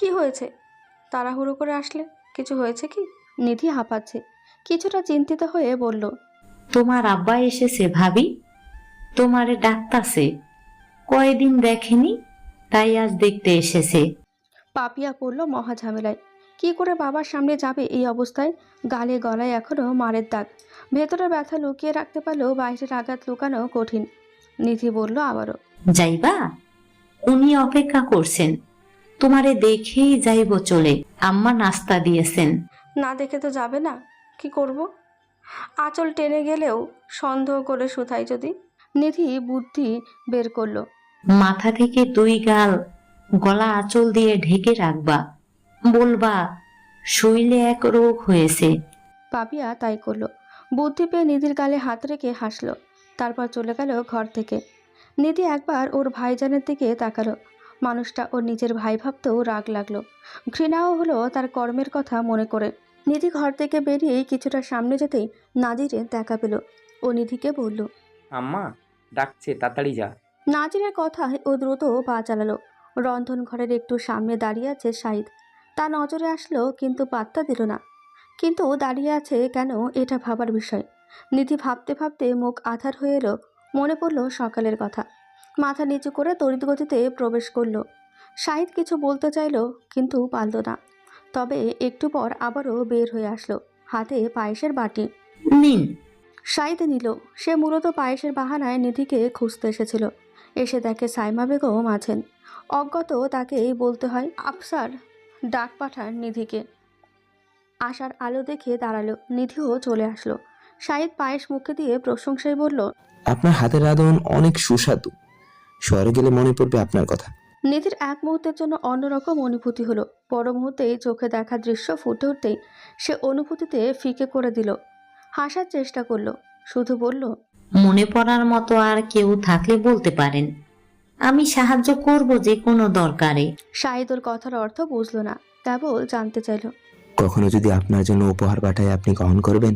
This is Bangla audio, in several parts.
কি হয়েছে? তাড়াহুড়ো করে আসলে কিছু হয়েছে কি? নিধি হাঁপাচ্ছে। কিছুটা চিন্তিত হয়ে বলল, তোমার আব্বা এসেছে ভাবি, তোমারে ডাকতাছে, কয়দিন দেখেনি, তাই আজ দেখতে এসেছে। পাপিয়া পড়ল মহা ঝামেলায়। কি করে বাবার সামনে যাবে এই অবস্থায়? গালে গলায় এখনো মারের দাগ। ভেতরে ব্যথা লুকিয়ে রাখতে পারলেও বাইরের আঘাত লুকানো কঠিন। নিধি বলল আবারও, যাইবা? উনি অপেক্ষা করছেন, তোমারে দেখেই যাইব চলে। আম্মা নাস্তা দিয়েছেন। না দেখে তো যাবে না। কি করব? আঁচল টেনে গেলেও সন্দেহ করে শুধাই যদি। নিধি বুদ্ধি বের করলো। মাথা থেকে 2 গাল গলা আঁচল দিয়ে ঢেকে রাখবা, বলবা শৈলে এক রোগ হয়েছে। পাপিয়া তাই করলো। বুদ্ধি পেয়ে নিধির গালে হাত রেখে হাসলো। তারপর চলে গেল ঘর থেকে। নিধি একবার ওর ভাইজানের দিকে তাকালো। মানুষটা ওর নিজের ভাই ভাবতেও রাগ লাগলো, ঘৃণাও হলো তার কর্মের কথা মনে করে। নিধি ঘর থেকে বেরিয়েই কিছুটা সামনে যেতেই নাজিরে দেখা পেল। ও নিধিকে বলল, আম্মা ডাকছে, তাড়াতাড়ি যা। নাজিরের কথায় ও দ্রুত পা চালালো। রন্ধন ঘরের একটু সামনে দাঁড়িয়ে আছে শাহিদ। তা নজরে আসলো কিন্তু পাত্তা দিল না। কিন্তু দাঁড়িয়ে আছে কেন, এটা ভাবার বিষয়। নিধি ভাবতে ভাবতে মুখ আঁধার হয়ে এলো। মনে পড়ল সকালের কথা। মাথা নিচু করে তড়িৎ গতিতে প্রবেশ করলো। শাহিদ কিছু বলতে চাইলো কিন্তু পারল না। তবে একটু পর আবারও বের হয়ে আসলো, হাতে পায়েসের বাটি। নিন। শাহিদ নিল। সে মূলত পায়েসের বাহানায় নিধিকে খুঁজতে এসেছিল। এসে দেখে সাইমা বেগম আছেন। অজ্ঞাত তাকেই বলতে হয়। আফসার ডাক পাঠান নিধিকে। আশার আলো দেখে দাঁড়ালো। নিধিও চলে আসলো। শাহিদ পায়েস মুখে দিয়ে প্রশংসায় বলল, আপনার হাতের রাঁধুন অনেক সুস্বাদু। শহরে গেলে মনে পড়বে আপনার কথা। নিধির এক মুহূর্তের জন্য অন্যরকম অনুভূতি হলো। পর মুহূর্তেই চোখে দেখা দৃশ্য ফুটে উঠতেই সে অনুভূতিতে ফিকে করে দিল। হাসার চেষ্টা করলো, শুধু বলল, মনে পড়ার মতো আর কেউ থাকলে বলতে পারেন, আমি সাহায্য করব যে কোনো দরকারে। শাহিদ ওর কথার অর্থ বুঝলো না, কেবল জানতে চাইল, কখনো যদি আপনার জন্য উপহার পাঠায় আপনি গ্রহণ করবেন?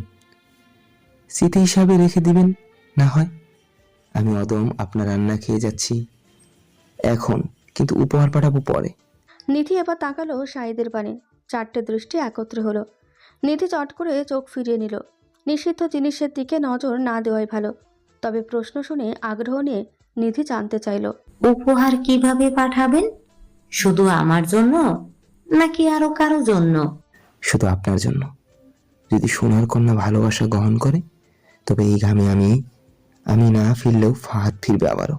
স্মৃতি হিসাবে রেখে দিবেন না হয়। আমি অদম আপনার রান্না খেয়ে যাচ্ছি এখন, কিন্তু উপহার পাঠাবো পরে। নিধি এবার তাকালো শাহিদের পানে। চারটে দৃষ্টি একত্রে হলো। নিধি চট করে চোখ ফিরিয়ে নিল। নিষিদ্ধ জিনিসের দিকে নজর না দেওয়াই ভালো। তবে প্রশ্ন শুনে আগ্রহ নিয়ে নিধি জানতে চাইল, উপহার কিভাবে পাঠাবেন? শুধু আমার জন্য নাকি আরো কারো জন্য? শুধু আপনার জন্য। যদি সোনার কন্যা ভালোবাসা গ্রহণ করে তবে এই ঘামে আমি না ফিরলেও ফাহাদ ফিরবে আবারও।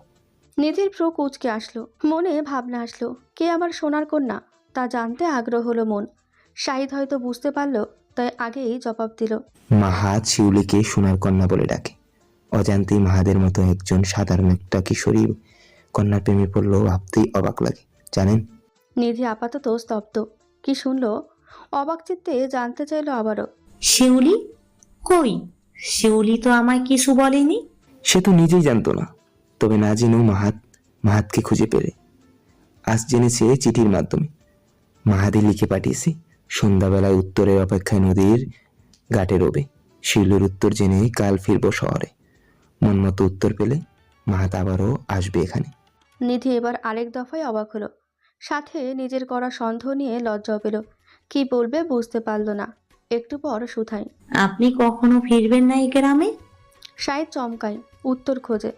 নিধির ভ্রু কুঁচকে আসলো। মনে ভাবনা আসলো, কে আবার সোনার কন্যা? তা জানতে আগ্রহ হলো মন। শাহিদ হয়তো বুঝতে পারল, তাই আগেই জবাব দিল, মাহাদ শিউলিকে সোনার কন্যা বলে ডাকে। অজান্তেই মাহাদের মতো একজন সাধারণ একটা কিশোরী কন্যার প্রেমে পড়লেও ভাবতেই অবাক লাগে, জানেন? নিধি আপাতত স্তব্ধ। কি শুনলো? অবাক চিত্তে জানতে চাইল আবারও। শিউলি কই? শিউলি তো আমায় কিছু বলেনি। সে তো নিজেই জানতো না, তবে না জেনেও মাহাদকে খুঁজে পেলে। আজ জেনেছে চিঠির মাধ্যমে। মাহাদি লিখে পাঠিয়েছে সন্ধ্যাবেলায় উত্তরের অপেক্ষায় নদীর ঘাটে রবে। শিউলির উত্তর জেনে কাল ফিরবো শহরে। মন মতো উত্তর পেলে মাহাদ আবারও আসবে এখানে। নিধি এবার আরেক দফায় অবাক হলো, সাথে নিজের করা সন্দেহ নিয়ে লজ্জাও পেল। কি বলবে বুঝতে পারল না। একটু পর সুথাই, আপনি কখনো ফিরবেন না এই গ্রামে? শাহিদ চমকায়, উত্তর খোঁজে।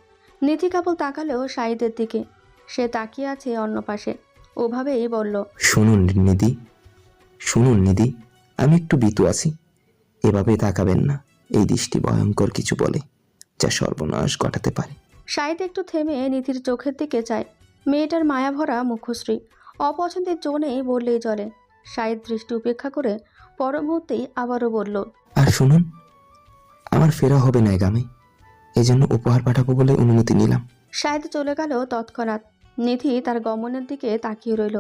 নিধি কেবল তাকালেও শাহিদের দিকে। সে তাকিয়ে আছে অন্য পাশে। ওভাবেই বলল, শুনুন নিধি, শুনুন নিধি, আমি একটু ভীতু আছি। এভাবে তাকাবেন না। এই দৃষ্টি ভয়ঙ্কর কিছু বলে, যা সর্বনাশ ঘটাতে পারে। শাহিদ একটু থেমে নিধির চোখের দিকে চায়। মেয়েটার মায়াভরা মুখশ্রী। অপছন্দের জোনেই বললেই চলে। শাহিদ দৃষ্টি উপেক্ষা করে পর মুহূর্তেই আবারও বলল, আর শুনুন, আমার ফেরা হবে না গ্রামে, এজন্য উপহার পাঠাবো বলে অনুমতি নিলাম। শাহিদ চলে গেল তৎক্ষণাৎ। নিধি তার গমনের দিকে তাকিয়ে রইল।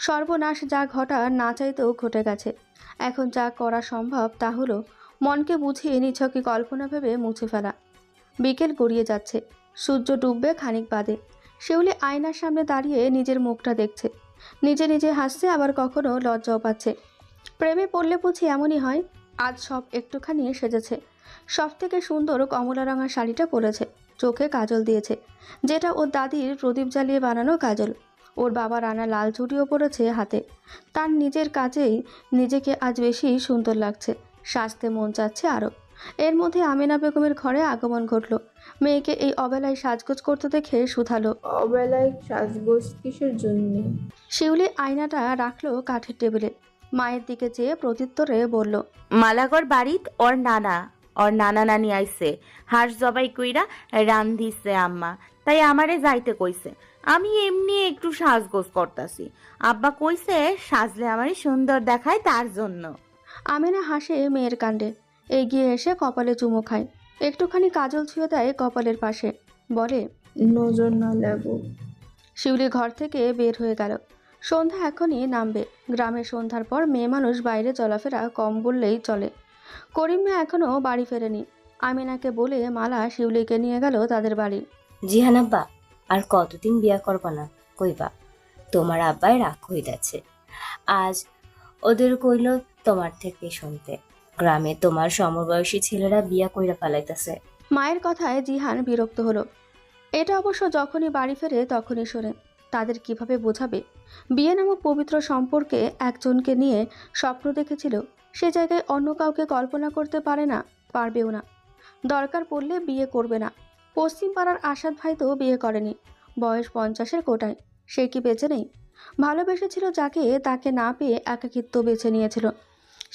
সর্বনাশ যা ঘটার না চাইতেও ঘটে গেছে। এখন যা করা সম্ভব তা হলো মনকে বুঝিয়ে নিছকে কল্পনা ভেবে মুছে ফেলা। বিকেল গড়িয়ে যাচ্ছে। সূর্য ডুববে খানিক বাদে। শিউলি আয়নার সামনে দাঁড়িয়ে নিজের মুখটা দেখছে। নিজে নিজে হাসছে, আবার কখনো লজ্জাও পাচ্ছে। প্রেমে পড়লে বুঝি এমনই হয়। আজ সব একটুখানি সেজেছে। সব থেকে সুন্দর কমলা রঙা শাড়িটা পরেছে। চোখে কাজল দিয়েছে, যেটা ওর দাদির প্রদীপ জ্বালিয়ে বানানো কাজল। ওর বাবার আনা লাল চুড়িও পরেছে হাতে। তার নিজের কাজেই নিজেকে আজ বেশি সুন্দর লাগছে, সাজতে মন চাচ্ছে আরও। এর মধ্যে আমিনা বেগমের ঘরে আগমন ঘটল। মেয়েকে এই অবেলায় সাজগোজ করতে দেখে শুধালো। অবেলায় সাজগোজ কিসের জন্য? শিউলি আয়নাটা রাখলো কাঠের টেবিলে, মায়ের দিকে চেয়ে প্রত্যুত্তরে বলল, মালাগড় বাড়িত ওর নানা নানি আইছে, হাঁস জবাই কইরা রান্ধিছে আম্মা, তাই আমারে যাইতে কইছে। আমি এমনি একটু সাজগোজ করতাছি, আব্বা কইছে সাজলে আমারে সুন্দর দেখায় তার জন্য। আমিনা হাসে মেয়ের কাণ্ডে, এগিয়ে এসে কপালে চুমু খায়, একটুখানি কাজল ছুঁয়ে দেয় কপালের পাশে, বলে, নজর না লাগুক। শিউলি ঘর থেকে বের হয়ে গেল। সন্ধ্যা এখনই নামবে। গ্রামের সন্ধ্যার পর মেয়ে মানুষ বাইরে চলাফেরা কম বললেই চলে। করিম মেয়ে এখনও বাড়ি ফেরেনি। আমিনাকে বলে মালা শিউলিকে নিয়ে গেল তাদের বাড়ি। জিহান আব্বা, আর কতদিন বিয়া করবা না কইবা? তোমার আব্বাই রাগ হইতাছে। আজ ওদের কইল তোমার থেকে শুনতে, গ্রামে তোমার সমবয়সী ছেলেরা বিয়া কইরা পালাইতাছে। মায়ের কথায় জিহান বিরক্ত হলো। এটা অবশ্য যখনই বাড়ি ফেরে তখনই শোনে। তাদের কিভাবে বোঝাবে? বিয়ে নামক পবিত্র সম্পর্কে একজনকে নিয়ে স্বপ্ন দেখেছিল, সে জায়গায় অন্য কাউকে কল্পনা করতে পারে না, পারবেও না। দরকার পড়লে বিয়ে করবে না। পশ্চিম পাড়ার আসাদ ভাই তো বিয়ে করেনি, বয়স 50-এর কোটায়। সে কি বেঁচে নেই? ভালোবেসেছিল যাকে, তাকে না পেয়ে একাকিত্ব বেছে নিয়েছিল।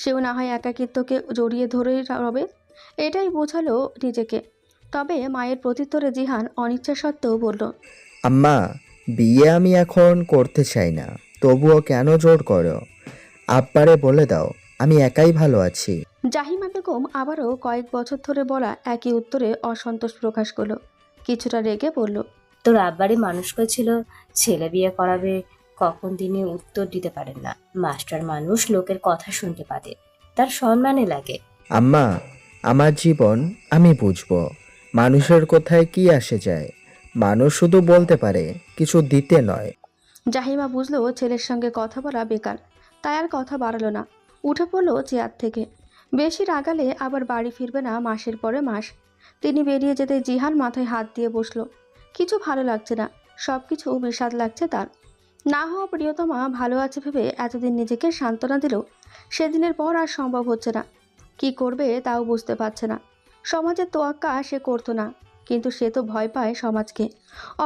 সেও না হয় একাকিত্বকে জড়িয়ে ধরেই রবে, এটাই বোঝালো নিজেকে। তবে মায়ের প্রত্যুত্তরে জিহান অনিচ্ছা সত্ত্বেও বলল, আম্মা, বিয়ে আমি এখন করতে চাই না, তবুও কেন জোর করো? আব্বারে বলে দাও আমি একাই ভালো আছি। জাহিমা বেগম আবারও কয়েক বছর ধরে বলা একই উত্তরে অসন্তোষ প্রকাশ করলো। কিছুটা রেগে বলল, তোর আব্বারে মানুষ করেছিল ছেলে বিয়ে করাবে, কখন তিনি উত্তর দিতে পারেন না। মাস্টার মানুষ, লোকের কথা শুনতে পারে, তার সম্মানে লাগে। আম্মা, আমার জীবন আমি বুঝবো, মানুষের কোথায় কি আসে যায়। মানুষ শুধু বলতে পারে, কিছু দিতে নয়। জাহিমা বুঝলো ছেলের সঙ্গে কথা বলা বেকার, তাই আর কথা বাড়ালো না। উঠে পড়লো চেয়ার থেকে। বেশি রাগালে আবার বাড়ি ফিরবে না মাসের পরে মাস। তিনি বেরিয়ে যেতে জিহান মাথায় হাত দিয়ে বসলো। কিছু ভালো লাগছে না, সব কিছু বিষাদ লাগছে তার। না হওয়া প্রিয়তমা ভালো আছে ভেবে এতদিন নিজেকে সান্ত্বনা দিল, সেদিনের পর আর সম্ভব হচ্ছে না। কি করবে তাও বুঝতে পারছে না। সমাজের তোয়াক্কা সে করতো না, কিন্তু সে তো ভয় পায় সমাজকে।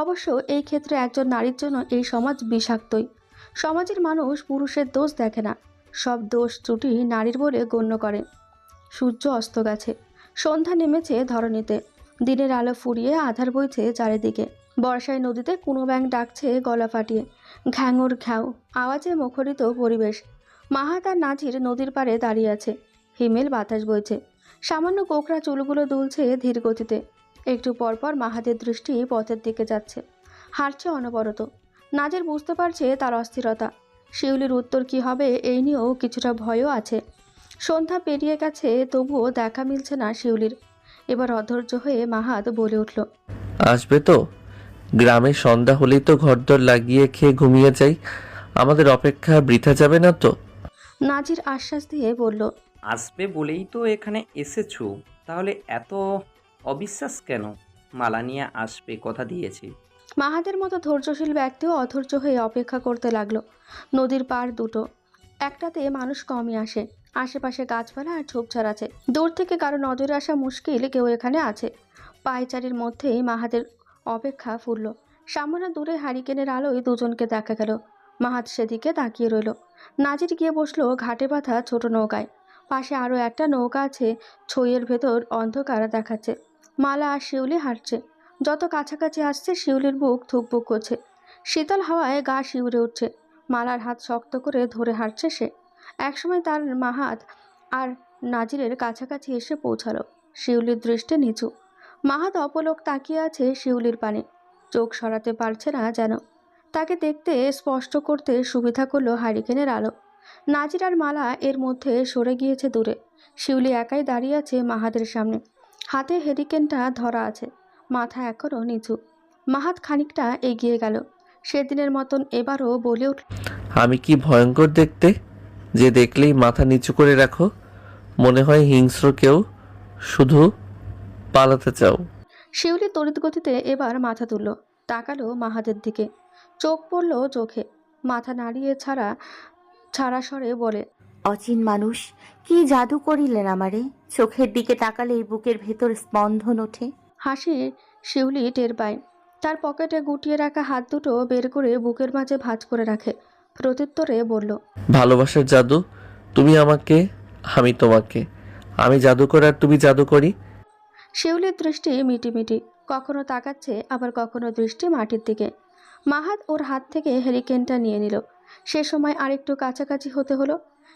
অবশ্য এই ক্ষেত্রে একজন নারীর জন্য এই সমাজ বিষাক্তই। সমাজের মানুষ পুরুষের দোষ দেখে না, সব দোষ ত্রুটি নারীর বলে গণ্য করে। সূর্য অস্ত গেছে, সন্ধ্যা নেমেছে ধরণীতে। দিনের আলো ফুরিয়ে আধার বইছে চারিদিকে। বর্ষায় নদীতে কোনো ব্যাঙ ডাকছে গলা ফাটিয়ে, ঘ্যাঙর ঘ্যাও আওয়াজে মুখরিত পরিবেশ। মাহাত আর নাজির নদীর পাড়ে দাঁড়িয়ে আছে। হিমেল বাতাস বইছে, সামান্য কোকড়া চুলগুলো দুলছে ধীর গতিতে। একটু পরপর মাহাতের দৃষ্টি পথের দিকে যাচ্ছে, হাঁটছে অনবরত। নাজির বুঝতে পারছে তার অস্থিরতা। শিউলির উত্তর কি হবে এই নিয়েও কিছুটা ভয়ও আছে। সন্ধ্যা পেরিয়ে গেছে, তবুও দেখা মিলছে না শিউলির। এবার অধৈর্য হয়ে মাহাত বলে উঠল, আসবে তো? গ্রামে সন্ধ্যা হলেই তো ঘরদর লাগিয়ে খেয়ে ঘুমিয়ে যাই, আমাদের অপেক্ষা বৃথা যাবে না তো? নাজির আশ্বাস দিয়ে বলল, আসবে বলেই তো এখানে এসেছো, তাহলে এত অবিশ্বাস কেন? মালা নিয়ে আসবে, কথা দিয়েছি। মাহাতের মতো ধৈর্যশীল ব্যক্তিও অধৈর্য হয়ে অপেক্ষা করতে লাগলো। নদীর পাড় দুটো, একটাতে মানুষ কমই আসে। আশেপাশে গাছপালা আর ঝোপঝাড় আছে। দূর থেকে কারো নজরে আসা মুশকিল কেউ এখানে আছে। পায়চারির মধ্যেই মাহাতের অপেক্ষা ফুরল। সামনে দূরে হারিকেনের আলোয় দুজনকে দেখা গেল। মাহাত সেদিকে তাকিয়ে রইল। নাজির গিয়ে বসলো ঘাটে বাঁধা ছোট নৌকায়। পাশে আরও একটা নৌকা আছে, ছইয়ের ভেতর অন্ধকার দেখাচ্ছে। মালা আর শিউলি হাঁটছে। যত কাছাকাছি আসছে শিউলির বুক ধুকপুক করছে। শীতল হাওয়ায় গা শিউরে উঠছে। মালার হাত শক্ত করে ধরে হাঁটছে সে। একসময় তার মাহাত আর নাজিরের কাছাকাছি এসে পৌঁছালো। শিউলির দৃষ্টি নিচু। মাহাত অপলক তাকিয়ে আছে শিউলির পানে, চোখ সরাতে পারছে না যেন। তাকে দেখতে স্পষ্ট করতে সুবিধা করলো হারিকেনের আলো। নাজির আর মালা এর মধ্যে সরে গিয়েছে দূরে। শিউলি একাই দাঁড়িয়ে আছে মাহাতের সামনে, হাতে হেরিকেনটা ধরা আছে, মাথা এখনও নিচু। মাহাত খানিকটা এগিয়ে গেল। সেদিনের মতন এবারও বলে উঠল, আমি কি ভয়ঙ্কর দেখতে যে দেখলেই মাথা নিচু করে রাখো? মনে হয় হিংস্র কেউ, শুধু পালাতে চাও। শিউলি তড়িৎ গতিতে এবার মাথা তুলল, তাকালো মাহাতের দিকে। চোখ পড়ল চোখে, মাথা নাড়িয়ে ছাড়া ছাড়া স্বরে বলে, অচিন মানুষ, কি জাদু করিলেন আমারে। চোখের দিকে তাকালেই বুকের ভেতর স্পন্দন ওঠে। হাসি শিউলি টের পায়। তার পকেটে গুটিয়ে রাখা হাত দুটো বের করে বুকের মাঝে ভাঁজ করে রাখে। প্রত্যুত্তরে বলল, ভালোবাসার জাদু, তুমি আমাকে, আমি তোমাকে। আমি জাদুকর আর তুমি জাদুকরি। শিউলির দৃষ্টি মিটিমিটি, কখনো তাকাচ্ছে আবার কখনো দৃষ্টি মাটির দিকে। মাহাত ওর হাত থেকে হেরিকেনটা নিয়ে নিল। সে সময় আরেকটু কাছাকাছি হতে হলো।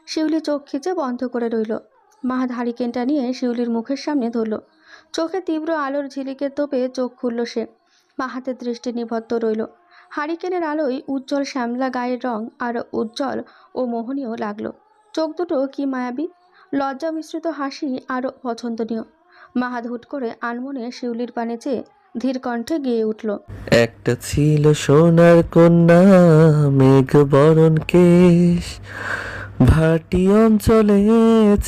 শিউলি চোখ খিচে বন্ধ করে রইল। মাহাত হারিকেনটা নিয়ে শিউলির মুখের সামনে ধরল। চোখে তীব্র আলোর ঝিলিকের তোপে চোখ খুলল সে। মাহাতের দৃষ্টি নিবদ্ধ রইল। হারিকেনের আলোয় উজ্জ্বল শ্যামলা গায়ের রং আর উজ্জ্বল ও মোহনীয় লাগলো। চোখ দুটো কি মায়াবী, লজ্জা মিশ্রিত হাসি আরও পছন্দনীয়। মাহাত হুট করে আনমনে শিউলির পানে চেয়ে ধীর কণ্ঠে গেয়ে উঠল, একটা ছিল সোনার কন্যা, মেঘ বরণ কেশ, ভাটি অঞ্চলে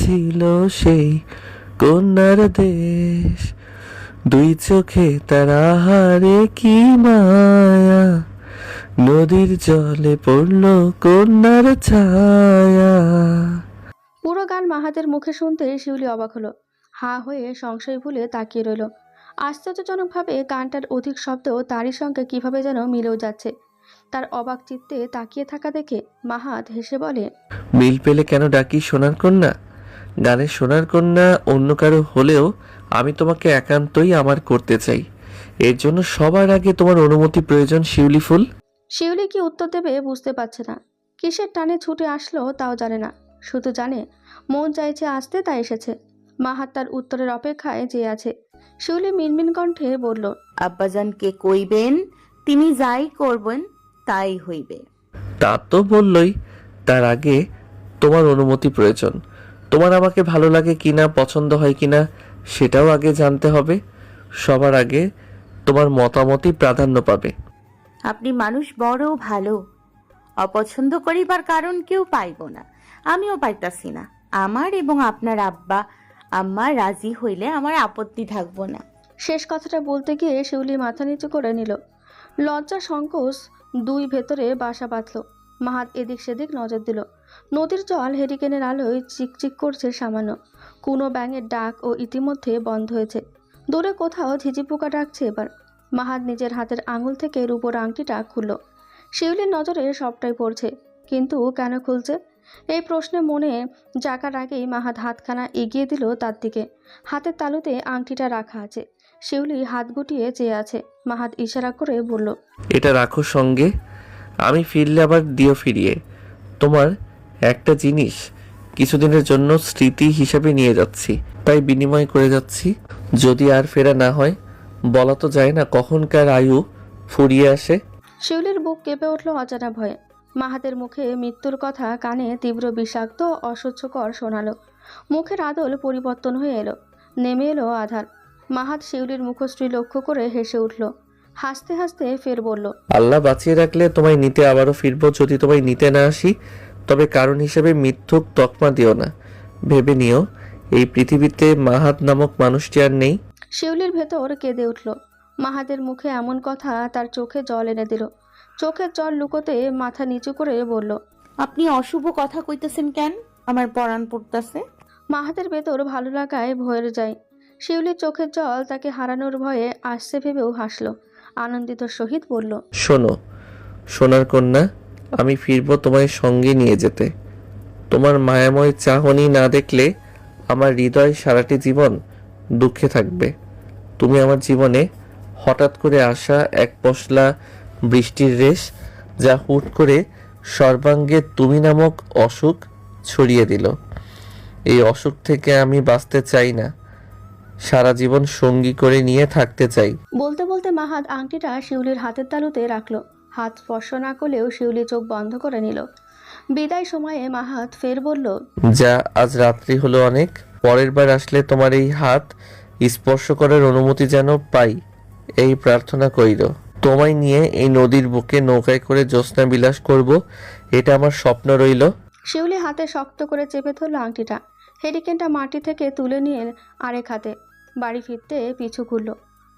ছিল সেই কন্যার দেশ। দুই চোখে তার আহারে কি মায়া, নদীর জলে পড়ল কন্যার ছায়া। পুরো গান মাহাতের মুখে শুনতে শিউলি অবাক হলো। হা হয়ে সংশয় ভুলে তাকিয়ে রইল। আশ্চর্যজনকভাবে গানটার অধিক শব্দ তারই সঙ্গে কিভাবে যেন মিলেও যাচ্ছে। তার অবাক চিত্তে তাকিয়ে থাকা দেখে মাহাত হেসে বলে, মিল পেলে কেন ডাকি সোনার কন্যা? গানের সোনার কন্যা অন্য কারো হলেও আমি তোমাকে একান্তই আমার করতে চাই। এর জন্য সবার আগে তোমার অনুমতি প্রয়োজন শিউলি ফুল। শিউলি কি উত্তর দেবে বুঝতে পারছে না। কিসের টানে ছুটে আসলো তাও জানে না, শুধু জানে মন চাইছে আসতে, তাই এসেছে। মাহাত তার উত্তরের অপেক্ষায় চেয়ে আছে। শিউলি মিনমিন কণ্ঠে বলল, আব্বাজানকে কইবেন, তিনি যাই করবেন তাই হইবে। তা তো বললই, তার আগে তোমার অনুমতি প্রয়োজন। তোমার আমাকে ভালো লাগে কিনা, পছন্দ হয় কিনা সেটাও আগে জানতে হবে। সবার আগে তোমার মতামতই প্রাধান্য পাবে। আপনি মানুষ বড় ভালো, অপছন্দ করিবার কারণ কেউ পাইব না, আমিও পাইতাছি না। আমার এবং আপনার আব্বা আম্মা রাজি হইলে আমার আপত্তি থাকবো না। শেষ কথাটা বলতে গিয়ে শিউলি মাথা নিচু করে নিল। লজ্জা সংকোচ দুই ভেতরে বাসা বাঁধল। মাহাত এদিক সেদিক নজর দিল। নদীর জল হেরিকেনের আলোয় চিকচিক করছে সামান্য। কোনো ব্যাঙের ডাক ও ইতিমধ্যে বন্ধ হয়েছে। দূরে কোথাও ঝিঝি পোকা ডাকছে এবার। মাহাত নিজের হাতের আঙুল থেকে রূপোর আংটিটা খুলল। শিউলির নজরে সবটাই পড়ছে, কিন্তু কেন খুলছে এই প্রশ্নে মনে জাগার আগেই মাহাত হাতখানা এগিয়ে দিল তার দিকে। হাতের তালুতে আংটিটা রাখা আছে। শিউলি হাত গুটিয়ে চেয়ে আছে। মাহাত ইশারা করে বলল, এটা রাখো সঙ্গে, আমি ফিরলে আবার দিও ফিরিয়ে। তোমার একটা জিনিস কিছুদিনের জন্য স্মৃতি হিসাবে নিয়ে যাচ্ছি, তাই বিনিময় করে যাচ্ছি। যদি আর ফেরা না হয়, বলা তো যায় না কখনকার আয়ু ফুরিয়ে আসে। শিউলির বুক কেঁপে উঠল অজানা ভয়ে। মাহাতের মুখে মৃত্যুর কথা কানে তীব্র বিষাক্ত অসহ্যকর শোনালো। মুখের আদল পরিবর্তন হয়ে এলো, নেমে এলো আধার। মাহাত শিউলির মুখশ্রী লক্ষ্য করে হেসে উঠল। হাসতে হাসতে ফের বলল, আল্লাহ বাঁচিয়ে রাখলে তোমায় নিতে আবারও ফিরবো। যদি তোমায় নিতে না আসি, তবে কারণ হিসেবে মিথ্যুক তকমা দিও না। ভেবে নিও, এই পৃথিবীতে মাহাত নামক মানুষটি আর নেই। শিউলির ভেতর কেঁদে উঠল। মাহাতের মুখে এমন কথা তার চোখে জল এনে দিল। চোখের জল লুকোতে মাথা নিচু করে বলল, আপনি অশুভ কথা কইতেছেন কেন? আমার পরাণ পড়তাছে। মাহাতের ভেতর ভালো লাগায় ভয়ের যায়। শিউলির চোখের জল তাকে হারানোর ভয়ে আসছে ভেবেও হাসল। আনন্দিত সহিত বলল, শোনো সোনার কন্যা, আমি ফিরবো তোমায় সঙ্গে নিয়ে যেতে। তোমার মায়াময় চাহনি না দেখলে আমার হৃদয় সারাটি জীবন দুঃখে থাকবে। তুমি আমার জীবনে হঠাৎ করে আসা এক পশলা বৃষ্টির রেশ, যা হুট করে সর্বাঙ্গে তুমি নামক অসুখ ছড়িয়ে দিল। এই অসুখ থেকে আমি বাঁচতে চাই না, সারা জীবন সঙ্গী করে নিয়ে থাকতে চাই। বলতে বলতে মাহাত আংটিটা শিউলির হাতের তালুতে রাখলো। হাত স্পর্শ না করলেও শিউলি চোখ বন্ধ করে নিল। বিদায় সময়ে মাহাত ফের বলল, যা আজ রাত্রি হলো অনেক, পরের বার আসলে তোমার এই হাত স্পর্শ করার অনুমতি যেন পাই, এই প্রার্থনা কইর। তোমায় নিয়ে এই নদীর বুকে নৌকায় করে জ্যোৎস্না বিলাস করব, এটা আমার স্বপ্ন রইল। শিউলি হাতে শক্ত করে চেপে ধরল আংটিটা। হেরিকেনটা মাটি থেকে তুলে নিয়ে আরেক হাতে বাড়ি ফিরতে পিছু ঘুরল।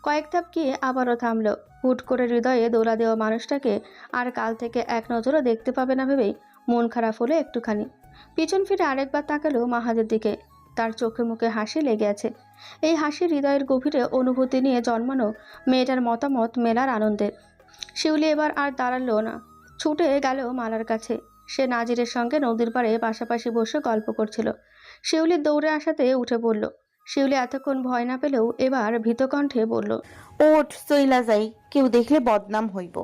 কয়েক ধাপ গিয়ে আবারও থামল। হুট করে হৃদয়ে দোলা দেওয়া মানুষটাকে আর কাল থেকে এক নজরও দেখতে পাবে না ভেবেই মন খারাপ হলো একটুখানি। পিছন ফিরে আরেকবার তাকালো মাহাদের দিকে। তার চোখে মুখে হাসি লেগে আছে। এই হাসি হৃদয়ের গভীরে অনুভূতি নিয়ে জন্মানো মেয়েটার মতামত মেলার আনন্দের। শিউলি এবার আর দাঁড়ালো না, ছুটে গেল মালার কাছে। সে নাজিরের সঙ্গে নদীর পাড়ে পাশাপাশি বসে গল্প করছিল। শিউলির দৌড়ে আসাতে উঠে পড়ল। শিউলি এতক্ষণ ভয় না পেলেও এবার ভীতকণ্ঠে বলল, ওঠ চইলা যাই, কেউ দেখলে বদনাম হইব।